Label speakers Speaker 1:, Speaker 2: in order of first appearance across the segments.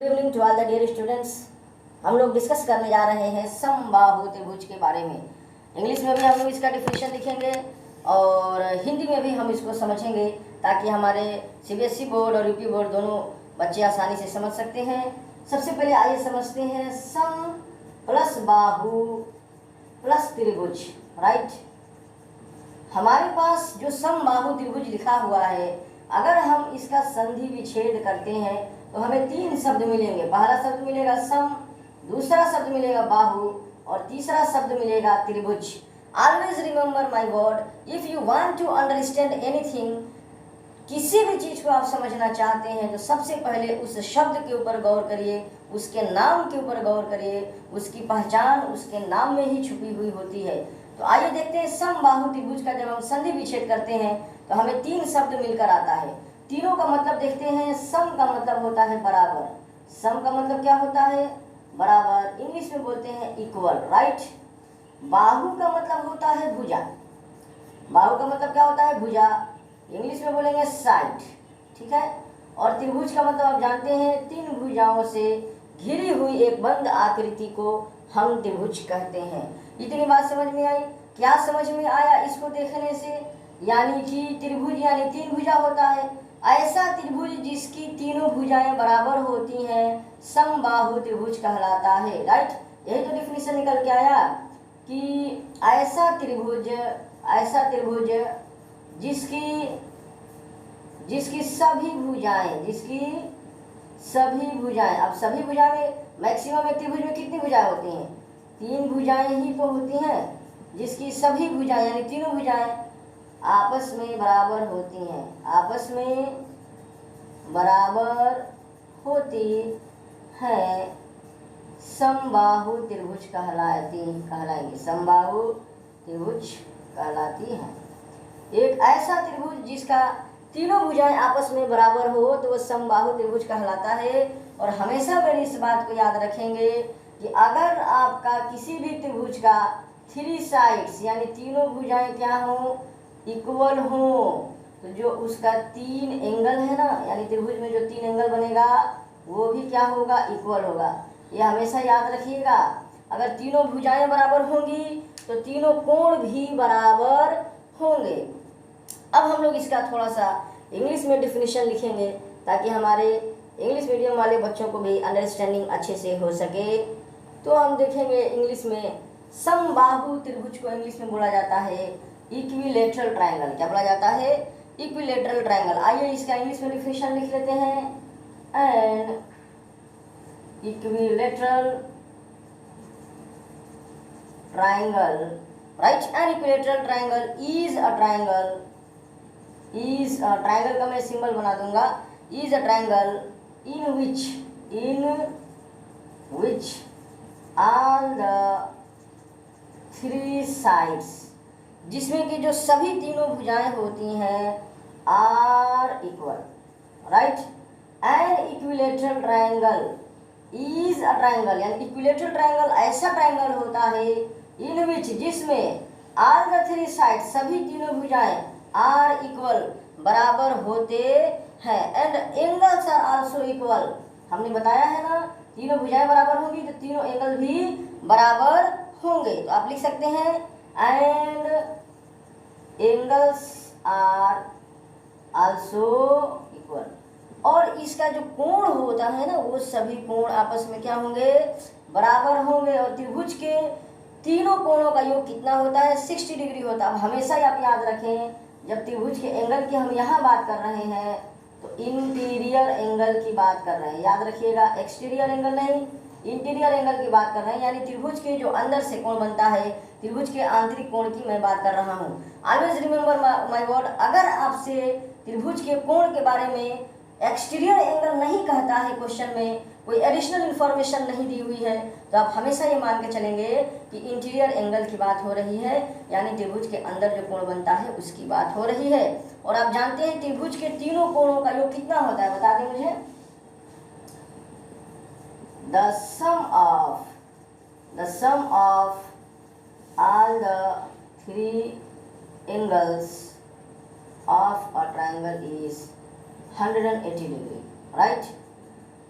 Speaker 1: Good evening to all the dear students. हम लोग discuss करने जा रहे हैं समबाहु त्रिभुज के बारे में। इंग्लिश में भी हम लोग इसका डिफिनेशन लिखेंगे और हिंदी में भी हम इसको समझेंगे ताकि हमारे सीबीएसई बोर्ड और यूपी बोर्ड दोनों बच्चे आसानी से समझ सकते हैं। सबसे पहले आइए समझते हैं सम प्लस बाहु प्लस त्रिभुज। राइट, हमारे पास जो समबाहु त्रिभुज लिखा हुआ है, अगर हम इसका संधि विच्छेद करते हैं तो हमें तीन शब्द मिलेंगे। पहला शब्द मिलेगा सम, दूसरा शब्द मिलेगा बाहु और तीसरा शब्द मिलेगा त्रिभुज। Always remember my word, if you want to understand anything, किसी भी चीज को आप समझना चाहते हैं तो सबसे पहले उस शब्द के ऊपर गौर करिए, उसके नाम के ऊपर गौर करिए। उसकी पहचान उसके नाम में ही छुपी हुई होती है। तो आइए देखते हैं समबाहु त्रिभुज का जब हम संधि विच्छेद करते हैं तो हमें तीन शब्द मिलकर आता है। तीनों का मतलब देखते हैं। सम का मतलब होता है बराबर। सम का मतलब क्या होता है? बराबर। इंग्लिश में बोलते हैं इक्वल। राइट। बाहु का मतलब होता है भुजा। बाहु का मतलब क्या होता है? भुजा। इंग्लिश में बोलेंगे साइड। ठीक है। और त्रिभुज का मतलब आप जानते हैं, तीन भुजाओं से घिरी हुई एक बंद आकृति को हम त्रिभुज कहते हैं। इतनी बात समझ में आई? क्या समझ में आया इसको देखने से? यानी कि त्रिभुज यानी तीन भुजा होता है। ऐसा त्रिभुज जिसकी तीनों भुजाएं बराबर होती हैं समबाहु त्रिभुज कहलाता है। राइट, यही तो डिफिनेशन निकल के आया कि ऐसा त्रिभुज जिसकी सभी भुजाएं, अब सभी भुजा में मैक्सिमम एक त्रिभुज में कितनी भुजाएं होती हैं? तीन भुजाएं ही तो होती हैं। जिसकी सभी भुजाएं यानी तीनों भुजाएं आपस में बराबर होती हैं, आपस में बराबर होती है, समबाहु त्रिभुज कहलाएंगे। समबाहु त्रिभुज कहलाती है। एक ऐसा त्रिभुज जिसका तीनों भुजाएं आपस में बराबर हो तो वह समबाहु त्रिभुज कहलाता है। और हमेशा मेरी इस बात को याद रखेंगे कि अगर आपका किसी भी त्रिभुज का थ्री साइड्स यानी तीनों भुजाएं क्या हो? इक्वल हो, तो जो उसका तीन एंगल है ना, यानी त्रिभुज में जो तीन एंगल बनेगा वो भी क्या होगा? इक्वल होगा। ये हमेशा याद रखिएगा। अगर तीनों भुजाएं बराबर होंगी तो तीनों कोण भी बराबर होंगे। अब हम लोग इसका थोड़ा सा इंग्लिश में डिफिनेशन लिखेंगे ताकि हमारे इंग्लिश मीडियम वाले बच्चों को भी अंडरस्टैंडिंग अच्छे से हो सके। तो हम देखेंगे इंग्लिश में समबाहु त्रिभुज को इंग्लिश में बोला जाता है इक्विलेटरल ट्रायंगल। क्या बोला जाता है? Equilateral triangle. आइए इसका इंग्लिश में डिफिनेशन लिख लेते हैं। And equilateral triangle, right, an equilateral triangle is a triangle का मैं सिंबल बना दूंगा। Is a triangle in which all the three sides, जिसमें कि जो सभी तीनों भुजाएं होती हैं are equal. Right, an equilateral triangle is a triangle यानी इक्विलेटरल ट्रायंगल ऐसा ट्रायंगल होता है इन विच जिसमें आर द थ्री साइड सभी तीनों भुजाएं आर इक्वल बराबर होते हैं and angles are also equal. हमने बताया है ना, तीनों भुजाएं बराबर होंगी तो तीनों एंगल भी बराबर होंगे। तो आप लिख सकते हैं and angles are also equal. और इसका जो कोण होता है ना, वो सभी कोण आपस में क्या होंगे? बराबर होंगे। और त्रिभुज के तीनों कोणों का योग कितना होता है? 60 डिग्री होता है। अब हमेशा ही आप याद रखें, जब त्रिभुज के एंगल की हम यहाँ बात कर रहे हैं तो इंटीरियर एंगल की बात कर रहे हैं। याद रखिएगा, एक्सटीरियर एंगल नहीं, इंटीरियर एंगल की बात कर रहे हैं। यानी त्रिभुज के जो अंदर से कोण बनता है, त्रिभुज के आंतरिक कोण की मैं बात कर रहा हूँ। ऑलवेज रिमेंबर माय वर्ड, अगर आपसे त्रिभुज के कोण के बारे में एक्सटीरियर एंगल नहीं कहता है, क्वेश्चन में कोई एडिशनल इंफॉर्मेशन नहीं दी हुई है, तो आप हमेशा ये मान के चलेंगे कि इंटीरियर एंगल की बात हो रही है, यानी त्रिभुज के अंदर जो कोण बनता है उसकी बात हो रही है। और आप जानते हैं त्रिभुज के तीनों कोणों का योग कितना होता है? बता दें मुझे। The sum of all the three angles of a triangle is 180 degree, right?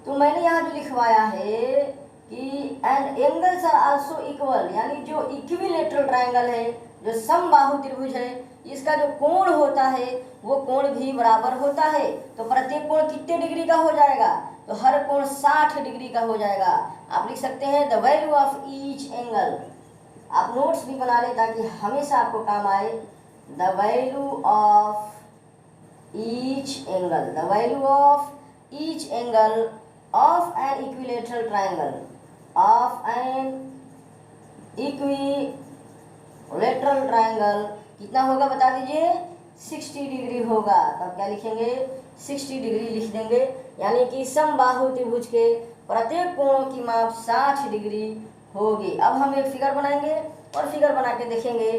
Speaker 1: तो मैंने यहाँ जो लिखवाया है कि and angles are also equal, यानी जो इक्विलेटरल ट्रायंगल है, जो समबाहु त्रिभुज है, इसका जो कोण होता है वो कोण भी बराबर होता है। तो प्रत्येक कोण कितने डिग्री का हो जाएगा? तो हर कोण 60 डिग्री का हो जाएगा। आप लिख सकते हैं the value of each angle. आप नोट्स भी बना लें ताकि हमेशा आपको काम आए। The value of each angle, the value of each angle of N equilateral triangle, of N equilateral triangle कितना होगा बता दीजिए? 60 डिग्री होगा। तो आप क्या लिखेंगे? 60 डिग्री लिख देंगे, यानी कि समबाहु त्रिभुज के प्रत्येक कोणों की माप 60 डिग्री होगी। अब हम एक फिगर बनाएंगे और फिगर बना के देखेंगे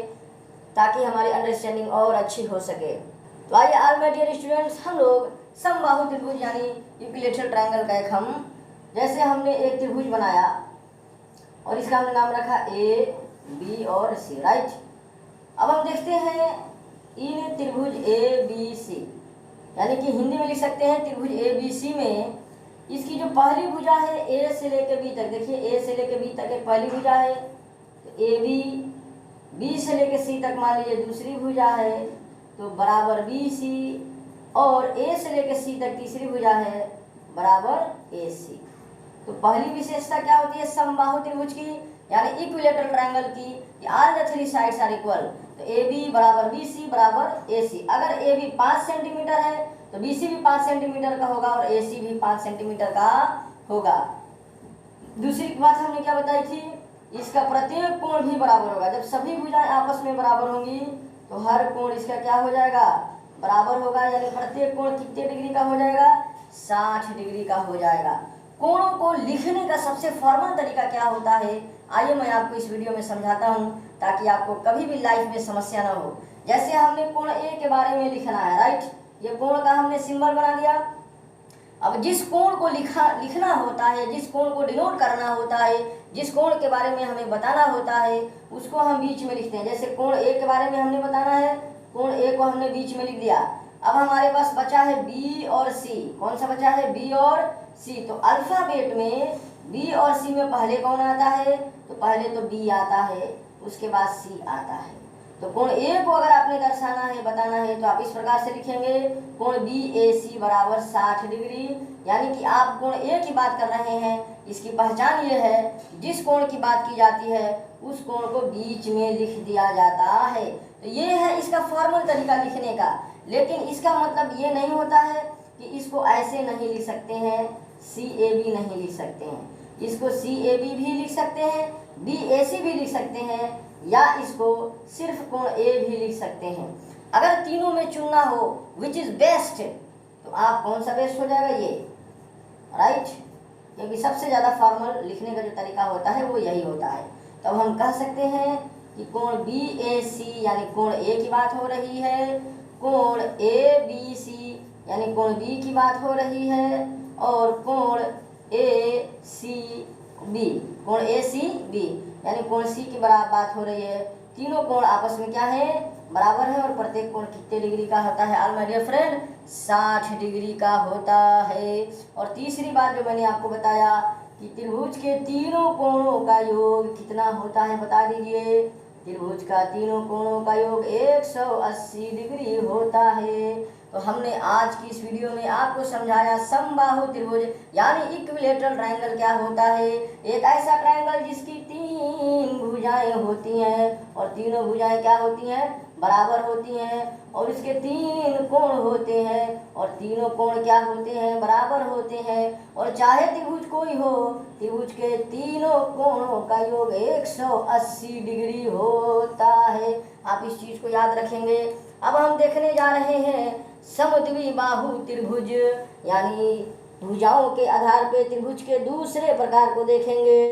Speaker 1: ताकि हमारी अंडरस्टैंडिंग और अच्छी हो सके। तो आइए ऑल माय डियर स्टूडेंट्स, हम लोग समबाहु त्रिभुज यानी इक्विलेटरल ट्रायंगल का एक हम जैसे हमने एक त्रिभुज बनाया और इसका हमने नाम रखा ए, बी और सी, राइट। अब हम देखते हैं इन त्रिभुज ए बी सी, यानी कि हिंदी में लिख सकते हैं त्रिभुज ए बी सी में इसकी जो पहली भुजा है ए से लेकर बी तक, देखिए ए से लेकर बी तक एक पहली भुजा है, तो ए बी, बी से लेकर सी तक मान लीजिए दूसरी भुजा है, तो बराबर बी सी, और ए से लेकर सी तक तीसरी भुजा है बराबर ए सी। तो पहली विशेषता क्या होती है समबाहु त्रिभुज की, यानी इक्विलेटरल ट्रायंगल की, कि all the three sides are equal. तो ए बी बराबर बी सी बराबर ए सी। अगर ए बी 5 सेंटीमीटर है तो बी सी भी 5 सेंटीमीटर का होगा और ए सी भी 5 सेंटीमीटर का होगा। दूसरी बात हमने क्या बताई थी, इसका प्रत्येक कोण भी बराबर होगा। जब सभी भुजाएं आपस में बराबर होंगी तो हर कोण इसका क्या हो जाएगा? बराबर होगा, यानी प्रत्येक कोण कितने डिग्री का हो जाएगा? 60 डिग्री का हो जाएगा। कोणों को लिखने का सबसे फॉर्मल तरीका क्या होता है, आइए मैं आपको इस वीडियो में समझाता हूं ताकि आपको कभी भी लाइफ में समस्या ना हो। जैसे हमने कोण ए के बारे में लिखना है, राइट, ये कोण का हमने सिंबल बना दिया। अब जिस कोण को लिखना होता है, जिस कोण को डिनोट करना होता है, जिस कोण के बारे में हमें बताना होता है, उसको हम बीच में लिखते हैं। जैसे कोण ए के बारे में हमने बताना है, कोण ए को हमने बीच में लिख दिया। अब हमारे पास बचा है बी और सी। कौन सा बचा है? बी और सी। तो अल्फाबेट में बी और सी में पहले कौन आता है? तो पहले तो बी आता है, उसके बाद सी आता है। तो कोण ए को अगर आपने दर्शाना है, बताना है, तो आप इस प्रकार से लिखेंगे कोण बी ए सी बराबर 60 डिग्री। यानी कि आप कोण ए की बात कर रहे हैं, इसकी पहचान ये है जिस कोण की बात की जाती है उस कोण को बीच में लिख दिया जाता है। तो ये है इसका फॉर्मल तरीका लिखने का। लेकिन इसका मतलब ये नहीं होता है कि इसको ऐसे नहीं लिख सकते हैं, सी ए बी नहीं लिख सकते हैं, इसको सी ए बी भी लिख सकते हैं, बी ए सी भी लिख सकते हैं, या इसको सिर्फ कोण ए भी लिख सकते हैं। अगर तीनों में चुनना हो विच इज बेस्ट, तो आप कौन सा बेस्ट हो जाएगा? ये, राइट, क्योंकि सबसे ज़्यादा फॉर्मल लिखने का जो तरीका होता है वो यही होता है। तो अब हम कह सकते हैं कि कोण बी ए सी यानी कोण ए की बात हो रही है, कोण ए बी सी यानी कोण बी की बात हो रही है, और कोण ए सी बी, कोण ए सी बी यानी कोण सी की बराबर बात हो रही है। तीनों कोण आपस में क्या है? बराबर है। और प्रत्येक कोण कितने डिग्री का होता है all my dear friend? 60 degree का होता है। और तीसरी बात जो मैंने आपको बताया कि त्रिभुज के तीनों कोणों का योग कितना होता है, बता दीजिए। त्रिभुज का तीनों कोणों का योग 180 डिग्री होता है। तो हमने आज की इस वीडियो में आपको समझाया समबाहु त्रिभुज यानी इक्विलेटरल ट्रायंगल क्या होता है। एक ऐसा ट्रायंगल जिसकी 3 भुजाएं होती हैं और तीनों भुजाएं क्या होती हैं? बराबर होती हैं, और इसके 3 कोण होते हैं और तीनों कोण क्या होते हैं? बराबर होते हैं। और चाहे त्रिभुज कोई हो, त्रिभुज के तीनों कोणों का योग 180 डिग्री होता है। आप इस चीज को याद रखेंगे। अब हम देखने जा रहे हैं समद्विबाहु त्रिभुज, यानी भुजाओं के आधार पर त्रिभुज के दूसरे प्रकार को देखेंगे।